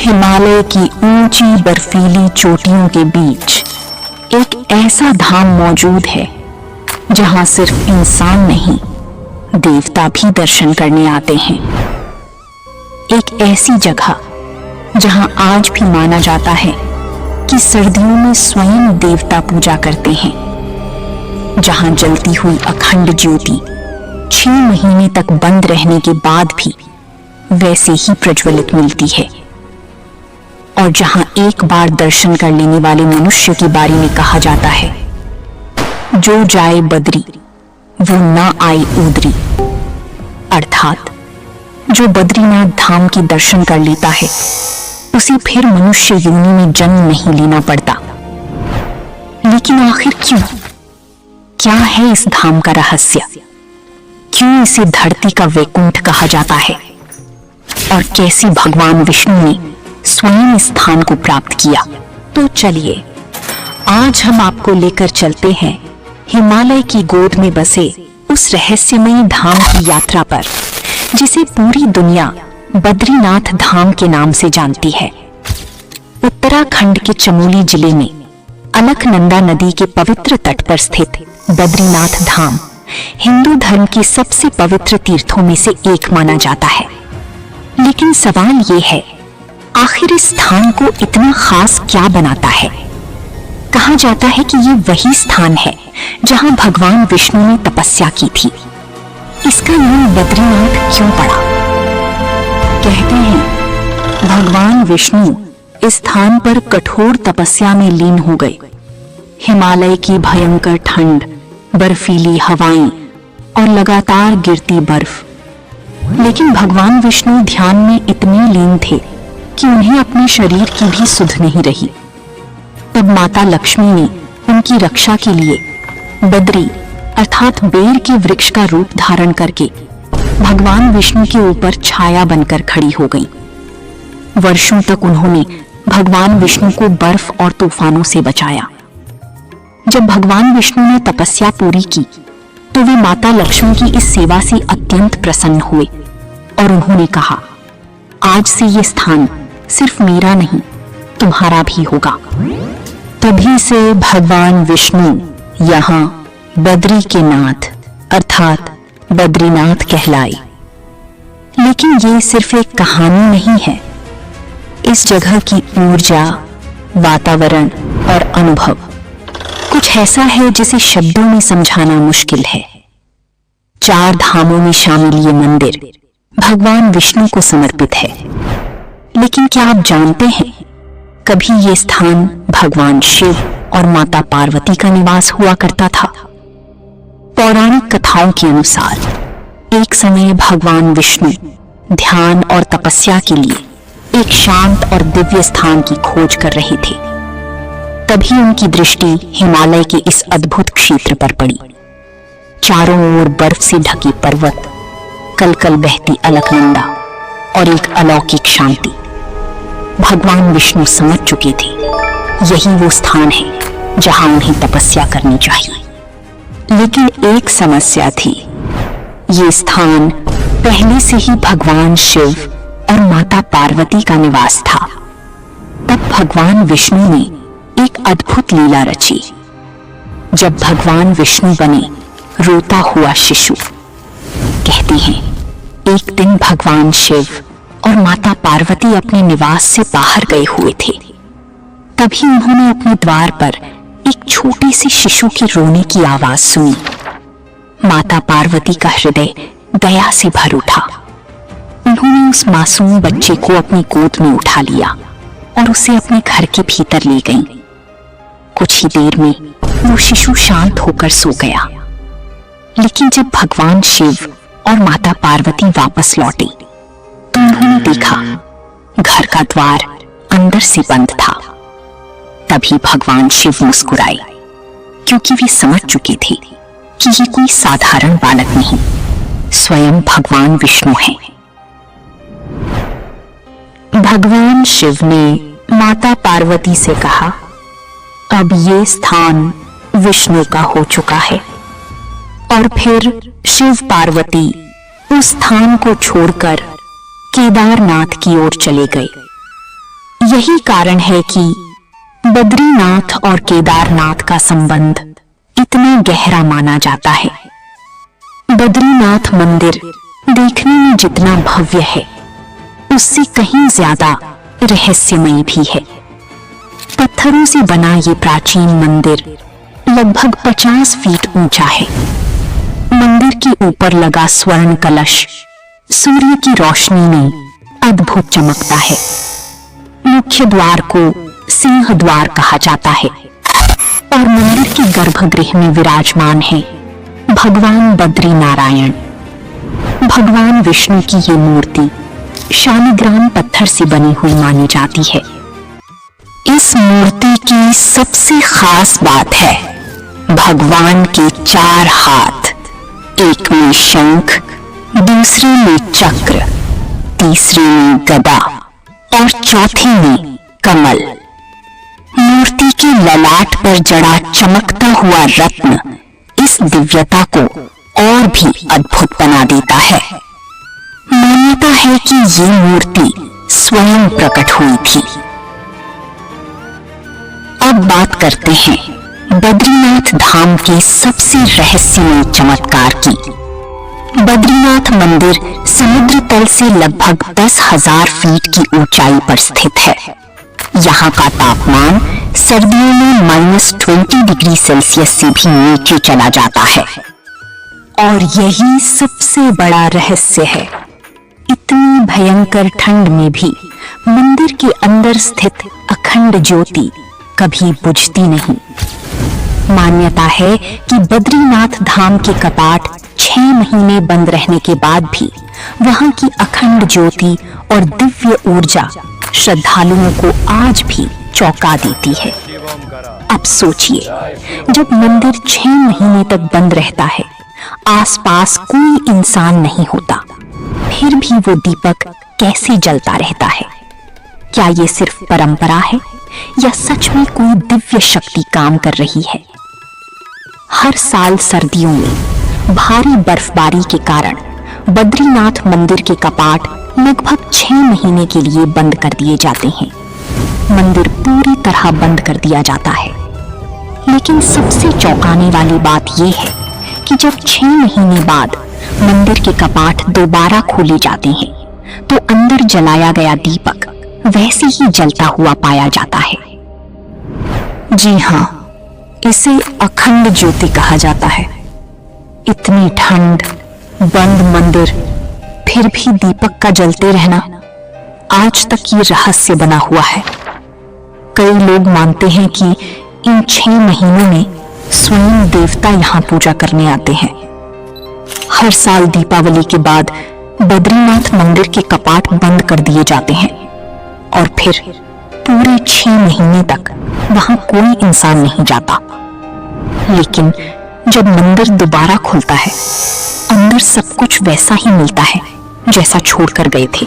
हिमालय की ऊंची बर्फीली चोटियों के बीच एक ऐसा धाम मौजूद है जहां सिर्फ इंसान नहीं, देवता भी दर्शन करने आते हैं। एक ऐसी जगह जहां आज भी माना जाता है कि सर्दियों में स्वयं देवता पूजा करते हैं, जहां जलती हुई अखंड ज्योति 6 महीने तक बंद रहने के बाद भी वैसे ही प्रज्वलित मिलती है, और जहां एक बार दर्शन कर लेने वाले मनुष्य के बारे में कहा जाता है, जो जाए बद्री वो ना आए उदरी। अर्थात जो बद्रीनाथ धाम के दर्शन कर लेता है उसे फिर मनुष्य योनि में जन्म नहीं लेना पड़ता। लेकिन आखिर क्यों? क्या है इस धाम का रहस्य? क्यों इसे धरती का वैकुंठ कहा जाता है? और कैसे भगवान विष्णु ने स्वयं इस स्थान को प्राप्त किया? तो चलिए आज हम आपको लेकर चलते हैं हिमालय की गोद में बसे उस रहस्यमयी धाम की यात्रा पर, जिसे पूरी दुनिया बद्रीनाथ धाम के नाम से जानती है। उत्तराखंड के चमोली जिले में अलकनंदा नदी के पवित्र तट पर स्थित बद्रीनाथ धाम हिंदू धर्म के सबसे पवित्र तीर्थों में से एक माना जाता है। लेकिन सवाल ये है, आखिर इस स्थान को इतना खास क्या बनाता है? कहा जाता है कि ये वही स्थान है जहां भगवान विष्णु ने तपस्या की थी। इसका नाम बद्रीनाथ क्यों पड़ा? कहते हैं भगवान विष्णु इस स्थान पर कठोर तपस्या में लीन हो गए। हिमालय की भयंकर ठंड, बर्फीली हवाएं और लगातार गिरती बर्फ। लेकिन भगवान विष्णु ध्यान में इतने लीन थे कि उन्हें अपने शरीर की भी सुध नहीं रही। तब माता लक्ष्मी ने उनकी रक्षा के लिए बद्री अर्थात बेर के वृक्ष का रूप धारण करके भगवान विष्णु के ऊपर छाया बनकर खड़ी हो गईं। वर्षों तक उन्होंने भगवान विष्णु को बर्फ और तूफानों से बचाया। जब भगवान विष्णु ने तपस्या पूरी की तो वे माता लक्ष्मी की इस सेवा से अत्यंत प्रसन्न हुए और उन्होंने कहा, आज से ये स्थान सिर्फ मेरा नहीं, तुम्हारा भी होगा। तभी से भगवान विष्णु यहाँ बद्री के नाथ अर्थात बद्रीनाथ कहलाए। लेकिन ये सिर्फ एक कहानी नहीं है। इस जगह की ऊर्जा, वातावरण और अनुभव कुछ ऐसा है जिसे शब्दों में समझाना मुश्किल है। 4 धामों में शामिल ये मंदिर भगवान विष्णु को समर्पित है। लेकिन क्या आप जानते हैं, कभी ये स्थान भगवान शिव और माता पार्वती का निवास हुआ करता था। पौराणिक कथाओं के अनुसार एक समय भगवान विष्णु ध्यान और तपस्या के लिए एक शांत और दिव्य स्थान की खोज कर रहे थे। तभी उनकी दृष्टि हिमालय के इस अद्भुत क्षेत्र पर पड़ी। चारों ओर बर्फ से ढके पर्वत, कलकल बहती अलकनंदा और एक अलौकिक शांति। भगवान विष्णु समझ चुके थे यही वो स्थान है जहां उन्हें तपस्या करनी चाहिए। लेकिन एक समस्या थी, ये स्थान पहले से ही भगवान शिव और माता पार्वती का निवास था। तब भगवान विष्णु ने एक अद्भुत लीला रची। जब भगवान विष्णु बने रोता हुआ शिशु। कहते हैं एक दिन भगवान शिव और माता पार्वती अपने निवास से बाहर गए हुए थे। तभी उन्होंने अपने द्वार पर एक छोटे से शिशु के रोने की आवाज सुनी। माता पार्वती का हृदय दया से भर उठा। उन्होंने उस मासूम बच्चे को अपनी गोद में उठा लिया और उसे अपने घर के भीतर ले गईं। कुछ ही देर में वो शिशु शांत होकर सो गया। लेकिन जब भगवान शिव और माता पार्वती वापस लौटे तो उन्होंने देखा घर का द्वार अंदर से बंद था। तभी भगवान शिव मुस्कुराए, क्योंकि वे समझ चुके थे कि ये कोई साधारण बालक नहीं, स्वयं भगवान विष्णु हैं। भगवान शिव ने माता पार्वती से कहा, अब ये स्थान विष्णु का हो चुका है। और फिर शिव पार्वती उस स्थान को छोड़कर केदारनाथ की ओर चले गए। यही कारण है कि बद्रीनाथ और केदारनाथ का संबंध इतना गहरा माना जाता है। बद्रीनाथ मंदिर देखने में जितना भव्य है, उससे कहीं ज्यादा रहस्यमयी भी है। पत्थरों से बना ये प्राचीन मंदिर लगभग 50 फीट ऊंचा है। मंदिर के ऊपर लगा स्वर्ण कलश सूर्य की रोशनी में अद्भुत चमकता है। मुख्य द्वार को सिंह द्वार कहा जाता है और मंदिर के गर्भगृह में विराजमान है भगवान बद्री नारायण। भगवान विष्णु की ये मूर्ति शालिग्राम पत्थर से बनी हुई मानी जाती है। इस मूर्ति की सबसे खास बात है भगवान के 4 हाथ, एक में शंख, दूसरे में चक्र, तीसरे में गदा और चौथे में कमल। मूर्ति के ललाट पर जड़ा चमकता हुआ रत्न इस दिव्यता को और भी अद्भुत बना देता है। मान्यता है कि ये मूर्ति स्वयं प्रकट हुई थी। अब बात करते हैं बद्रीनाथ धाम के सबसे रहस्यमय चमत्कार की। बद्रीनाथ मंदिर समुद्र तल से लगभग 10,000 फीट की ऊंचाई पर स्थित है। यहाँ का तापमान सर्दियों में -20 डिग्री सेल्सियस से भी नीचे चला जाता है। और यही सबसे बड़ा रहस्य है, इतनी भयंकर ठंड में भी मंदिर के अंदर स्थित अखंड ज्योति कभी बुझती नहीं। मान्यता है कि बद्रीनाथ धाम के कपाट 6 महीने बंद रहने के बाद भी वहां की अखंड ज्योति और दिव्य ऊर्जा श्रद्धालुओं को आज भी चौंका देती है। अब सोचिए, जब मंदिर 6 महीने तक बंद रहता है, आसपास कोई इंसान नहीं होता, फिर भी वो दीपक कैसे जलता रहता है? क्या ये सिर्फ परंपरा है या सच में कोई दिव्य शक्ति काम कर रही है? हर साल सर्दियों में भारी बर्फबारी के कारण बद्रीनाथ मंदिर के कपाट लगभग 6 महीने के लिए बंद कर दिए जाते हैं। मंदिर पूरी तरह बंद कर दिया जाता है। लेकिन सबसे चौंकाने वाली बात यह है कि जब 6 महीने बाद मंदिर के कपाट दोबारा खोले जाते हैं, तो अंदर जलाया गया दीपक वैसे ही जलता हुआ पाया जाता है। जी हाँ, इसे अखंड ज्योति कहा जाता है। इतनी ठंड, बंद मंदिर, फिर भी दीपक का जलते रहना आज तक ये रहस्य बना हुआ है। कई लोग मानते हैं कि इन 6 महीनों में स्वयं देवता यहाँ पूजा करने आते हैं। हर साल दीपावली के बाद बद्रीनाथ मंदिर के कपाट बंद कर दिए जाते हैं और फिर पूरे 6 महीने तक वहां कोई इंसान नहीं जाता। लेकिन जब मंदिर दोबारा खुलता है, अंदर सब कुछ वैसा ही मिलता है जैसा छोड़कर गए थे।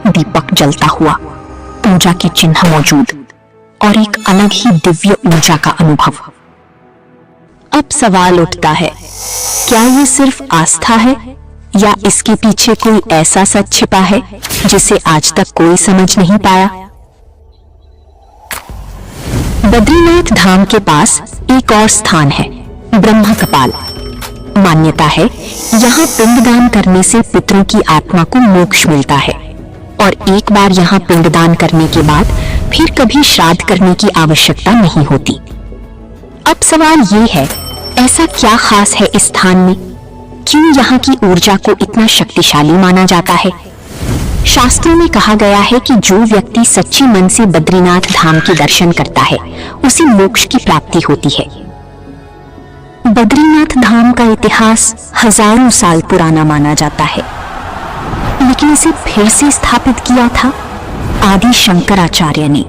दीपक जलता हुआ, पूजा के चिन्ह मौजूद और एक अलग ही दिव्य ऊर्जा का अनुभव। अब सवाल उठता है, क्या ये सिर्फ आस्था है या इसके पीछे कोई ऐसा सच छिपा है जिसे आज तक कोई समझ नहीं पाया? बद्रीनाथ धाम के पास एक और स्थान है, ब्रह्मा कपाल। मान्यता है यहाँ पिंडदान करने से पितरों की आत्मा को मोक्ष मिलता है और एक बार यहाँ पिंडदान करने के बाद फिर कभी श्राद्ध करने की आवश्यकता नहीं होती। अब सवाल ये है, ऐसा क्या खास है इस स्थान में? क्यों यहाँ की ऊर्जा को इतना शक्तिशाली माना जाता है? शास्त्रों में कहा गया है कि जो व्यक्ति सच्चे मन से बद्रीनाथ धाम के दर्शन करता है, उसे मोक्ष की प्राप्ति होती है। बद्रीनाथ धाम का इतिहास हजारों साल पुराना माना जाता है, लेकिन इसे फिर से स्थापित किया था आदि शंकराचार्य ने।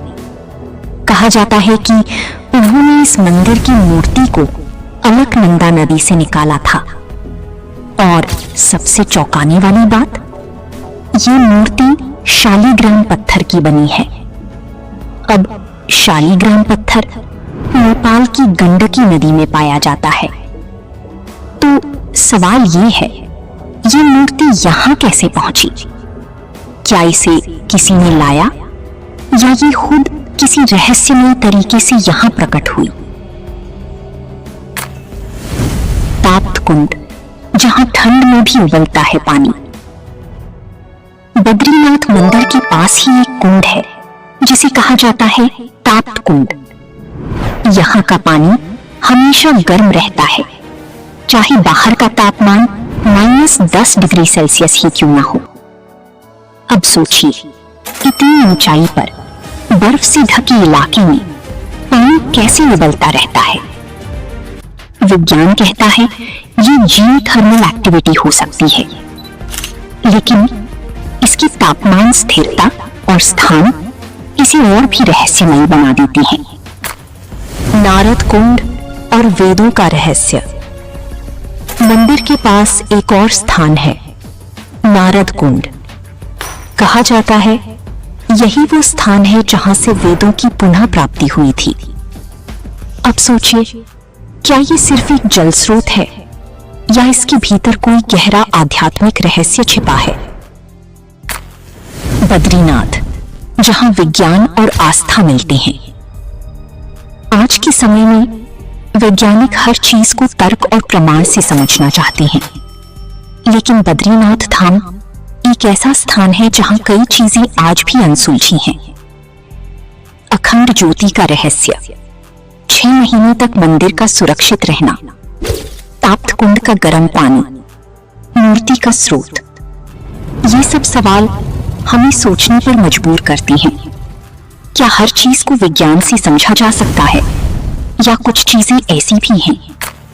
कहा जाता है कि उन्होंने इस मंदिर की मूर्ति को अलकनंदा नदी से निकाला था। और सबसे चौंकाने वाली बात, ये मूर्ति शालिग्राम पत्थर की बनी है। अब शालिग्राम पत्थर नेपाल की गंडकी नदी में पाया जाता है। तो सवाल ये है, ये मूर्ति यहां कैसे पहुंची? क्या इसे किसी ने लाया या ये खुद किसी रहस्यमय तरीके से यहां प्रकट हुई? ताप्त कुंड, जहां ठंड में भी उबलता है पानी। बद्रीनाथ मंदिर के पास ही एक कुंड है जिसे कहा जाता है ताप्त कुंड। यहाँ का पानी हमेशा गर्म रहता है, चाहे बाहर का तापमान -10 डिग्री सेल्सियस ही क्यों ना हो। अब सोचिए, इतनी ऊंचाई पर बर्फ से ढके इलाके में पानी कैसे उबलता रहता है? विज्ञान कहता है ये जियोथर्मल एक्टिविटी हो सकती है, लेकिन इसकी तापमान स्थिरता और स्थान इसे और भी रहस्यमय बना देती है। नारद कुंड और वेदों का रहस्य। मंदिर के पास एक और स्थान है, नारद कुंड। कहा जाता है यही वो स्थान है जहां से वेदों की पुनः प्राप्ति हुई थी। अब सोचिए, क्या ये सिर्फ एक जल स्रोत है या इसके भीतर कोई गहरा आध्यात्मिक रहस्य छिपा है? बद्रीनाथ, जहां विज्ञान और आस्था मिलते हैं। आज के समय में वैज्ञानिक हर चीज को तर्क और प्रमाण से समझना चाहते हैं, लेकिन बद्रीनाथ धाम एक ऐसा स्थान है जहां कई चीजें आज भी अनसुलझी हैं। अखंड ज्योति का रहस्य, 6 महीने तक मंदिर का सुरक्षित रहना, ताप्त कुंड का गर्म पानी, मूर्ति का स्रोत, ये सब सवाल हमें सोचने पर मजबूर करती हैं। क्या हर चीज को विज्ञान से समझा जा सकता है, या कुछ चीजें ऐसी भी हैं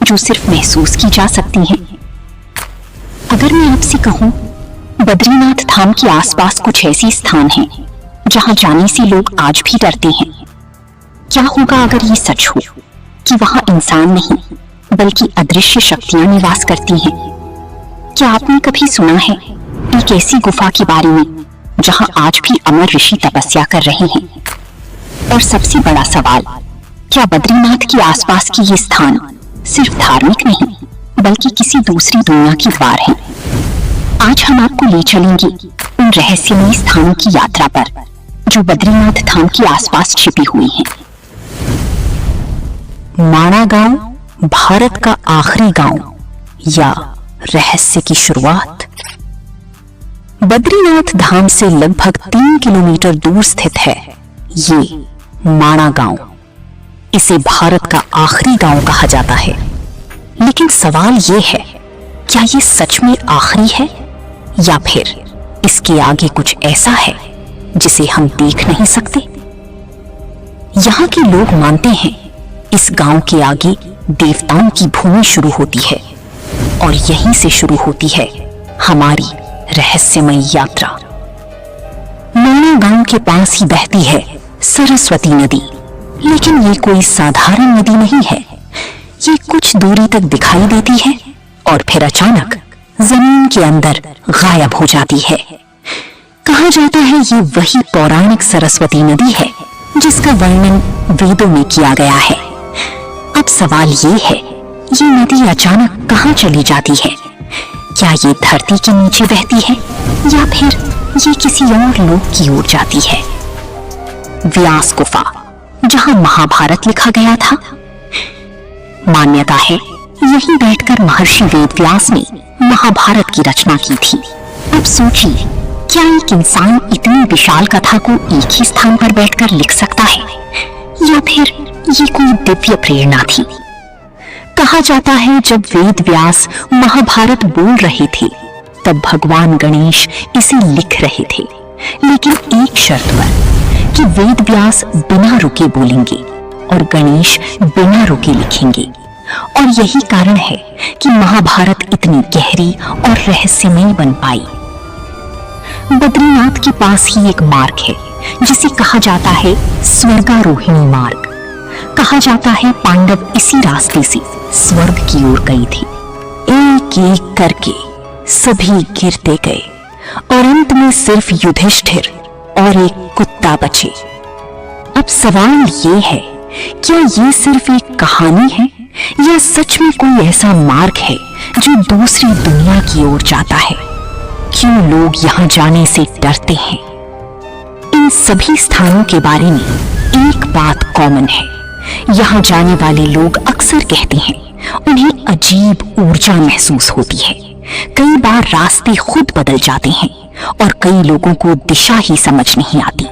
जो सिर्फ महसूस की जा सकती हैं? अगर मैं आपसे कहूं बद्रीनाथ धाम के आसपास कुछ ऐसे स्थान हैं जहां जाने से लोग आज भी डरते हैं, क्या होगा अगर ये सच हो कि वहां इंसान नहीं बल्कि अदृश्य शक्तियां निवास करती हैं? क्या आपने कभी सुना है एक ऐसी गुफा के बारे में जहां आज भी अमर ऋषि तपस्या कर रहे हैं? और सबसे बड़ा सवाल, क्या बद्रीनाथ के आसपास के ये स्थान सिर्फ धार्मिक नहीं बल्कि किसी दूसरी दुनिया की द्वार है? आज हम आपको ले चलेंगे उन रहस्यमय स्थानों की यात्रा पर जो बद्रीनाथ धाम के आसपास छिपी हुई हैं। माणा गांव, भारत का आखिरी गांव या रहस्य की शुरुआत। बद्रीनाथ धाम से लगभग 3 किलोमीटर दूर स्थित है ये माणा गांव। इसे भारत का आखिरी गांव कहा जाता है, लेकिन सवाल ये है, क्या ये सच में आखिरी है या फिर इसके आगे कुछ ऐसा है जिसे हम देख नहीं सकते? यहाँ के लोग मानते हैं इस गांव के आगे देवताओं की भूमि शुरू होती है और यहीं से शुरू होती है हमारी रहस्यमय यात्रा। माणा गांव के पास ही बहती है सरस्वती नदी, लेकिन ये कोई साधारण नदी नहीं है। ये कुछ दूरी तक दिखाई देती है और फिर अचानक जमीन के अंदर गायब हो जाती है। कहा जाता है ये वही पौराणिक सरस्वती नदी है जिसका वर्णन वेदों में किया गया है। अब सवाल ये है, ये नदी अचानक कहां चली जाती है? क्या ये धरती के नीचे बहती है या फिर ये किसी और लोक की ओर जाती है? व्यास गुफा, जहां महाभारत लिखा गया था। मान्यता है यहीं बैठकर महर्षि वेदव्यास ने महाभारत की रचना की थी। अब सोचिए, क्या एक इंसान इतनी विशाल कथा को एक ही स्थान पर बैठकर लिख सकता है या फिर ये कोई दिव्य प्रेरणा थी? कहा जाता है जब वेदव्यास महाभारत बोल रहे थे तब भगवान गणेश इसे लिख रहे थे, लेकिन एक शर्त पर कि वेदव्यास बिना रुके बोलेंगे और गणेश बिना रुके लिखेंगे। और यही कारण है कि महाभारत इतनी गहरी और रहस्यमय बन पाई। बद्रीनाथ के पास ही एक मार्ग है जिसे कहा जाता है स्वर्गारोहिणी मार्ग। कहा जाता है पांडव इसी रास्ते से स्वर्ग की ओर गए थे। एक एक करके सभी गिरते गए और अंत में सिर्फ युधिष्ठिर और एक कुत्ता बचे। अब सवाल ये है, क्या ये सिर्फ एक कहानी है या सच में कोई ऐसा मार्ग है जो दूसरी दुनिया की ओर जाता है? क्यों लोग यहाँ जाने से डरते हैं? इन इन सभी स्थानों के बारे में एक बात कॉमन है। यहाँ जाने वाले लोग अक्सर कहते हैं उन्हें अजीब ऊर्जा महसूस होती है। कई बार रास्ते खुद बदल जाते हैं और कई लोगों को दिशा ही समझ नहीं आती।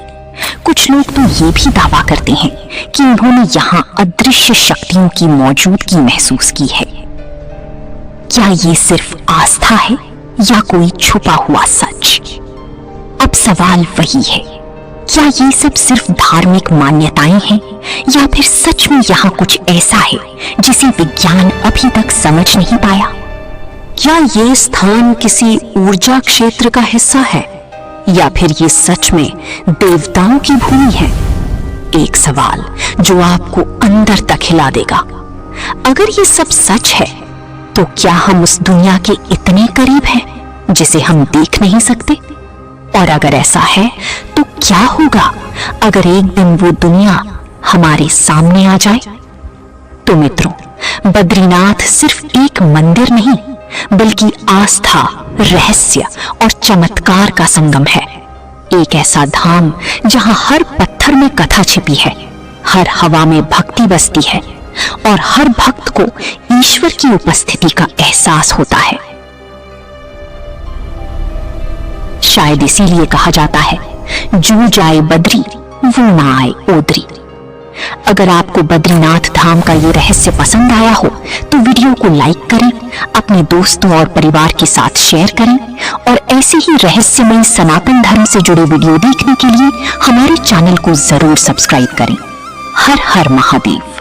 कुछ लोग तो ये भी दावा करते हैं कि उन्होंने यहाँ अदृश्य शक्तियों की मौजूदगी महसूस की है। क्या ये सिर्फ आस्था है या कोई छुपा हुआ सच? अब सवाल वही है, क्या ये सब सिर्फ धार्मिक मान्यताएं हैं या फिर सच में यहाँ कुछ ऐसा है जिसे विज्ञान अभी तक समझ नहीं पाया? क्या ये स्थान किसी ऊर्जा क्षेत्र का हिस्सा है या फिर ये सच में देवताओं की भूमि है? एक सवाल जो आपको अंदर तक हिला देगा। अगर ये सब सच है तो क्या हम उस दुनिया के इतने करीब हैं जिसे हम देख नहीं सकते? और अगर ऐसा है तो क्या होगा अगर एक दिन वो दुनिया हमारे सामने आ जाए? तो मित्रों, बद्रीनाथ सिर्फ एक मंदिर नहीं बल्कि आस्था, रहस्य और चमत्कार का संगम है। एक ऐसा धाम जहां हर पत्थर में कथा छिपी है, हर हवा में भक्ति बसती है और हर भक्त को ईश्वर की उपस्थिति का एहसास होता है। शायद इसीलिए कहा जाता है, जो जाए बद्री वो ना आए ओदरी। अगर आपको बद्रीनाथ धाम का ये रहस्य पसंद आया हो तो वीडियो को लाइक करें, अपने दोस्तों और परिवार के साथ शेयर करें और ऐसे ही रहस्यमय सनातन धर्म से जुड़े वीडियो देखने के लिए हमारे चैनल को जरूर सब्सक्राइब करें। हर हर महादेव।